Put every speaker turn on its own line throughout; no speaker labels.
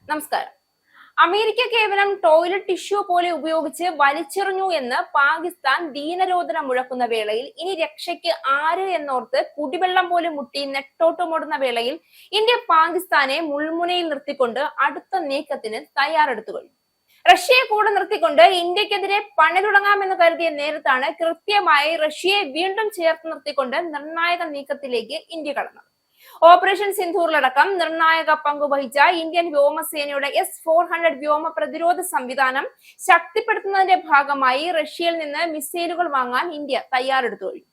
നമസ്കാരം. അമേരിക്ക കേവലം toilet tissue പോലെ ഉപയോഗിച്ച് വലിച്ചെറിഞ്ഞു എന്ന് പാകിസ്ഥാൻ ദീനരോധനം മുഴക്കുന്ന വേളയിൽ ഇനി രക്ഷയ്ക്ക് ആര് എന്നോർത്ത് കുടിവെള്ളം പോലും മുട്ടി നെട്ടോട്ടമോടുന്ന വേളയിൽ ഇന്ത്യ പാകിസ്ഥാനെ മുൾമുനയിൽ നിർത്തിക്കൊണ്ട് അടുത്ത നീക്കത്തിന് തയ്യാറെടുത്തു കഴിഞ്ഞു. റഷ്യയെ കൂടെ നിർത്തിക്കൊണ്ട് ഇന്ത്യക്കെതിരെ പണി തുടങ്ങാമെന്ന് കരുതിയ നേരത്താണ് കൃത്യമായി റഷ്യയെ വീണ്ടും ചേർത്ത് നിർത്തിക്കൊണ്ട് നിർണായക നീക്കത്തിലേക്ക് ഇന്ത്യ കടന്നത്. ഓപ്പറേഷൻ സിന്ധൂറിലടക്കം നിർണായക പങ്കുവഹിച്ച ഇന്ത്യൻ വ്യോമസേനയുടെ S-400 വ്യോമ പ്രതിരോധ സംവിധാനം ശക്തിപ്പെടുത്തുന്നതിന്റെ ഭാഗമായി റഷ്യയിൽ നിന്ന് മിസൈലുകൾ വാങ്ങാൻ ഇന്ത്യ തയ്യാറെടുത്തു കഴിഞ്ഞു.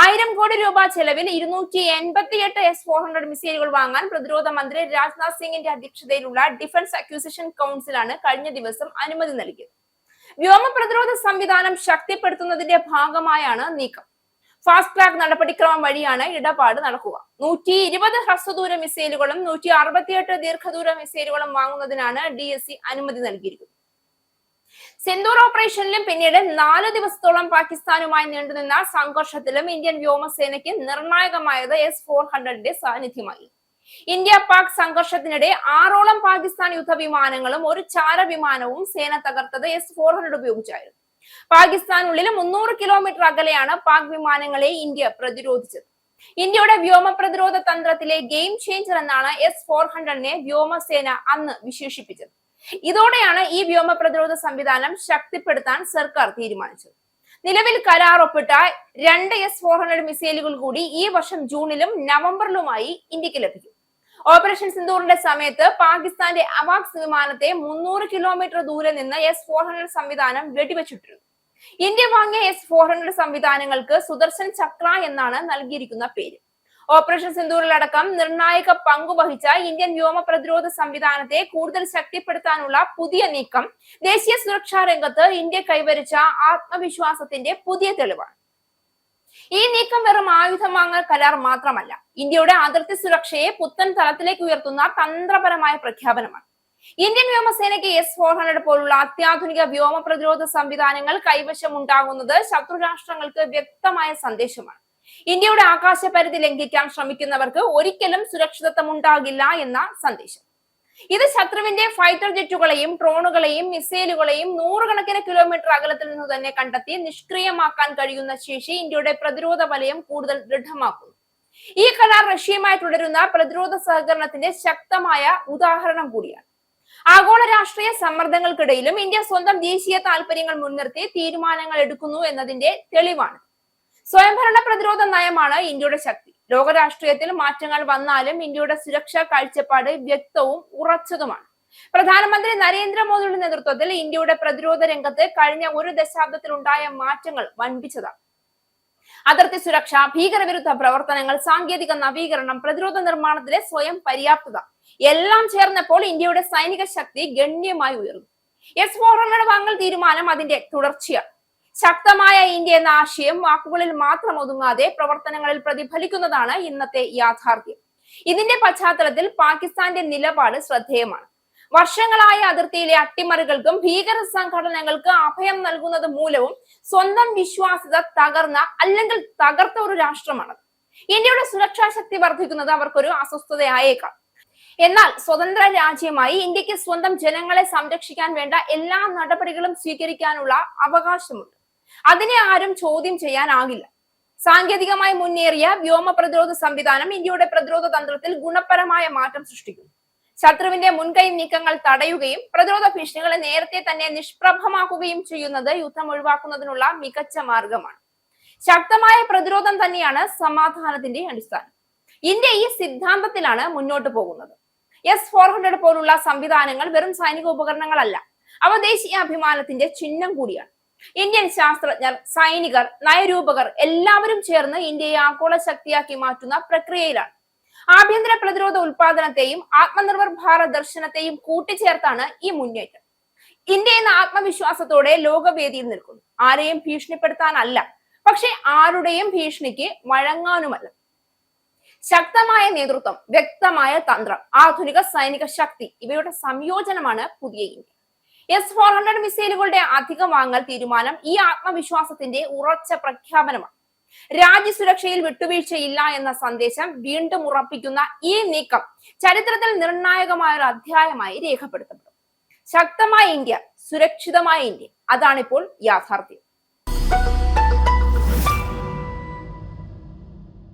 1000 കോടി രൂപ ചെലവിൽ 288 S-400 മിസൈലുകൾ വാങ്ങാൻ പ്രതിരോധ മന്ത്രി രാജ്നാഥ് സിംഗിന്റെ അധ്യക്ഷതയിലുള്ള ഡിഫൻസ് അക്വിസിഷൻ കൗൺസിലാണ് കഴിഞ്ഞ ദിവസം അനുമതി നൽകിയത്. വ്യോമ പ്രതിരോധ സംവിധാനം ശക്തിപ്പെടുത്തുന്നതിന്റെ ഭാഗമായാണ് നീക്കം. ഫാസ്റ്റ് ട്രാക്ക് നടപടിക്രമം വഴിയാണ് ഇടപാട് നടക്കുക. 120 ഹ്രസ്വദൂര മിസൈലുകളും 168 ദീർഘദൂര മിസൈലുകളും വാങ്ങുന്നതിനാണ് DSC അനുമതി നൽകിയിരിക്കുന്നത്. സിന്ദൂർ ഓപ്പറേഷനിലും പിന്നീട് 4 ദിവസത്തോളം പാകിസ്ഥാനുമായി നീണ്ടുനിന്ന സംഘർഷത്തിലും ഇന്ത്യൻ വ്യോമസേനയ്ക്ക് നിർണായകമായത് S-400ന്റെ സാന്നിധ്യമായി. ഇന്ത്യ പാക് സംഘർഷത്തിനിടെ 6ഓളം പാകിസ്ഥാൻ യുദ്ധവിമാനങ്ങളും ഒരു ചാരവിമാനവും സേന തകർത്തത് S-400 ഉപയോഗിച്ചായിരുന്നു. പാകിസ്ഥാനുള്ളിൽ 300 കിലോമീറ്റർ അകലെയാണ് പാക് വിമാനങ്ങളെ ഇന്ത്യ പ്രതിരോധിച്ചത്. ഇന്ത്യയുടെ വ്യോമ പ്രതിരോധ തന്ത്രത്തിലെ ഗെയിം ചേഞ്ചർ എന്നാണ് S-400നെ വ്യോമസേന അന്ന് വിശേഷിപ്പിച്ചത്. ഇതോടെയാണ് ഈ വ്യോമ പ്രതിരോധ സംവിധാനം ശക്തിപ്പെടുത്താൻ സർക്കാർ തീരുമാനിച്ചത്. നിലവിൽ കരാർ ഒപ്പിട്ട 2 S-400 മിസൈലുകൾ കൂടി ഈ വർഷം ജൂണിലും നവംബറിലുമായി ഇന്ത്യക്ക് ലഭിക്കും. ഓപ്പറേഷൻ സിന്ദൂറിന്റെ സമയത്ത് പാകിസ്ഥാന്റെ അവാക്സ് വിമാനത്തെ 300 കിലോമീറ്റർ ദൂരെ നിന്ന് S-400 സംവിധാനം വെടിവെച്ചിട്ടിരുന്നു. ഇന്ത്യ വാങ്ങിയ S-400 സംവിധാനങ്ങൾക്ക് സുദർശൻ ചക്ര എന്നാണ് നൽകിയിരിക്കുന്ന പേര്. ഓപ്പറേഷൻ സിന്ദൂറിലടക്കം നിർണായക പങ്കുവഹിച്ച ഇന്ത്യൻ വ്യോമ പ്രതിരോധ സംവിധാനത്തെ കൂടുതൽ ശക്തിപ്പെടുത്താനുള്ള പുതിയ നീക്കം ദേശീയ സുരക്ഷാ രംഗത്ത് ഇന്ത്യ കൈവരിച്ച ആത്മവിശ്വാസത്തിന്റെ പുതിയ തെളിവാണ്. ഈ നീക്കം വെറും ആയുധം വാങ്ങൽ കരാർ മാത്രമല്ല, ഇന്ത്യയുടെ അതിർത്തി സുരക്ഷയെ പുത്തൻ തലത്തിലേക്ക് ഉയർത്തുന്ന തന്ത്രപരമായ പ്രഖ്യാപനമാണ്. ഇന്ത്യൻ വ്യോമസേനയ്ക്ക് S-400 പോലുള്ള അത്യാധുനിക വ്യോമ പ്രതിരോധ സംവിധാനങ്ങൾ കൈവശമുണ്ടാകുന്നത് ശത്രു രാഷ്ട്രങ്ങൾക്ക് വ്യക്തമായ സന്ദേശമാണ്. ഇന്ത്യയുടെ ആകാശ പരിധി ലംഘിക്കാൻ ശ്രമിക്കുന്നവർക്ക് ഒരിക്കലും സുരക്ഷിതത്വം ഉണ്ടാകില്ല എന്ന സന്ദേശം. ഇത് ശത്രുവിന്റെ ഫൈറ്റർ ജെറ്റുകളെയും ഡ്രോണുകളെയും മിസൈലുകളെയും 100 കണക്കിന് കിലോമീറ്റർ അകലത്തിൽ നിന്ന് തന്നെ കണ്ടെത്തി നിഷ്ക്രിയമാക്കാൻ കഴിയുന്ന ശേഷി ഇന്ത്യയുടെ പ്രതിരോധ വലയം കൂടുതൽ ദൃഢമാക്കുന്നു. ഈ കരാർ റഷ്യയുമായി തുടരുന്ന പ്രതിരോധ സഹകരണത്തിന്റെ ശക്തമായ ഉദാഹരണം കൂടിയാണ്. ആഗോള രാഷ്ട്രീയ സമ്മർദ്ദങ്ങൾക്കിടയിലും ഇന്ത്യ സ്വന്തം ദേശീയ താൽപര്യങ്ങൾ മുൻനിർത്തി തീരുമാനങ്ങൾ എടുക്കുന്നു എന്നതിന്റെ തെളിവാണ്. സ്വയംഭരണ പ്രതിരോധ നയമാണ് ഇന്ത്യയുടെ ശക്തി. ലോകരാഷ്ട്രീയത്തിൽ മാറ്റങ്ങൾ വന്നാലും ഇന്ത്യയുടെ സുരക്ഷാ കാഴ്ചപ്പാട് വ്യക്തവും ഉറച്ചതുമാണ്. പ്രധാനമന്ത്രി നരേന്ദ്രമോദിയുടെ നേതൃത്വത്തിൽ ഇന്ത്യയുടെ പ്രതിരോധ രംഗത്ത് കഴിഞ്ഞ 1 ദശാബ്ദത്തിലുണ്ടായ മാറ്റങ്ങൾ വൻപിച്ചതാണ്. അതിർത്തി സുരക്ഷ, ഭീകരവിരുദ്ധ പ്രവർത്തനങ്ങൾ, സാങ്കേതിക നവീകരണം, പ്രതിരോധ നിർമ്മാണത്തിലെ സ്വയം പര്യാപ്തത എല്ലാം ചേർന്നപ്പോൾ ഇന്ത്യയുടെ സൈനിക ശക്തി ഗണ്യമായി ഉയർന്നു. S-400 വാങ്ങൽ തീരുമാനം അതിന്റെ തുടർച്ചയാണ്. ശക്തമായ ഇന്ത്യ എന്ന ആശയം വാക്കുകളിൽ മാത്രം ഒതുങ്ങാതെ പ്രവർത്തനങ്ങളിൽ പ്രതിഫലിക്കുന്നതാണ് ഇന്നത്തെ യാഥാർത്ഥ്യം. ഇതിന്റെ പശ്ചാത്തലത്തിൽ പാകിസ്ഥാന്റെ നിലപാട് ശ്രദ്ധേയമാണ്. വർഷങ്ങളായ അതിർത്തിയിലെ അട്ടിമറികൾക്കും ഭീകര സംഘടനകൾക്ക് അഭയം നൽകുന്നത് മൂലവും സ്വന്തം വിശ്വാസ്യത തകർന്ന അല്ലെങ്കിൽ തകർത്ത ഒരു രാഷ്ട്രമാണ്. ഇന്ത്യയുടെ സുരക്ഷാ ശക്തി വർദ്ധിക്കുന്നത് അവർക്കൊരു അസ്വസ്ഥതയായേക്കാം. എന്നാൽ സ്വതന്ത്ര രാജ്യമായി ഇന്ത്യക്ക് സ്വന്തം ജനങ്ങളെ സംരക്ഷിക്കാൻ വേണ്ട എല്ലാ നടപടികളും സ്വീകരിക്കാനുള്ള അവകാശമുണ്ട്. അതിനെ ആരും ചോദ്യം ചെയ്യാനാകില്ല. സാങ്കേതികമായി മുന്നേറിയ വ്യോമ പ്രതിരോധ സംവിധാനം ഇന്ത്യയുടെ പ്രതിരോധ തന്ത്രത്തിൽ ഗുണപരമായ മാറ്റം സൃഷ്ടിക്കുന്നു. ശത്രുവിന്റെ മുൻകൈ നീക്കങ്ങൾ തടയുകയും പ്രതിരോധ ഭീഷണികളെ നേരത്തെ തന്നെ നിഷ്പ്രഭമാക്കുകയും ചെയ്യുന്നത് യുദ്ധം ഒഴിവാക്കുന്നതിനുള്ള മികച്ച മാർഗമാണ്. ശക്തമായ പ്രതിരോധം തന്നെയാണ് സമാധാനത്തിന്റെ അടിസ്ഥാനം. ഇന്ത്യ ഈ സിദ്ധാന്തത്തിലാണ് മുന്നോട്ട് പോകുന്നത്. S-400 പോലുള്ള സംവിധാനങ്ങൾ വെറും സൈനിക ഉപകരണങ്ങളല്ല, അവ ദേശീയ അഭിമാനത്തിന്റെ ചിഹ്നം കൂടിയാണ്. ഇന്ത്യൻ ശാസ്ത്രജ്ഞർ, സൈനികർ, നയരൂപകർ എല്ലാവരും ചേർന്ന് ഇന്ത്യയെ ആഗോള ശക്തിയാക്കി മാറ്റുന്ന പ്രക്രിയയിലാണ്. ആഭ്യന്തര പ്രതിരോധ ഉൽപാദനത്തെയും ആത്മനിർഭർ ഭാരത് ദർശനത്തെയും കൂട്ടിച്ചേർത്താണ് ഈ മുന്നേറ്റം. ഇന്ത്യ എന്ന ആത്മവിശ്വാസത്തോടെ ലോകവേദിയിൽ നിൽക്കുന്നു. ആരെയും ഭീഷണിപ്പെടുത്താനല്ല, പക്ഷെ ആരുടെയും ഭീഷണിക്ക് വഴങ്ങാനുമല്ല. ശക്തമായ നേതൃത്വം, വ്യക്തമായ തന്ത്രം, ആധുനിക സൈനിക ശക്തി ഇവയുടെ സംയോജനമാണ് പുതിയ ഇന്ത്യ. S-400 മിസൈലുകളുടെ അധിക വാങ്ങൽ തീരുമാനം ഈ ആത്മവിശ്വാസത്തിന്റെ ഉറച്ച പ്രഖ്യാപനമാണ്. രാജ്യസുരക്ഷയിൽ വിട്ടുവീഴ്ചയില്ല എന്ന സന്ദേശം വീണ്ടും ഉറപ്പിക്കുന്ന ഈ നീക്കം ചരിത്രത്തിൽ നിർണായകമായ ഒരു അധ്യായമായി രേഖപ്പെടുത്തപ്പെടും. ശക്തമായ ഇന്ത്യ, സുരക്ഷിതമായ ഇന്ത്യ, അതാണിപ്പോൾ യാഥാർത്ഥ്യം.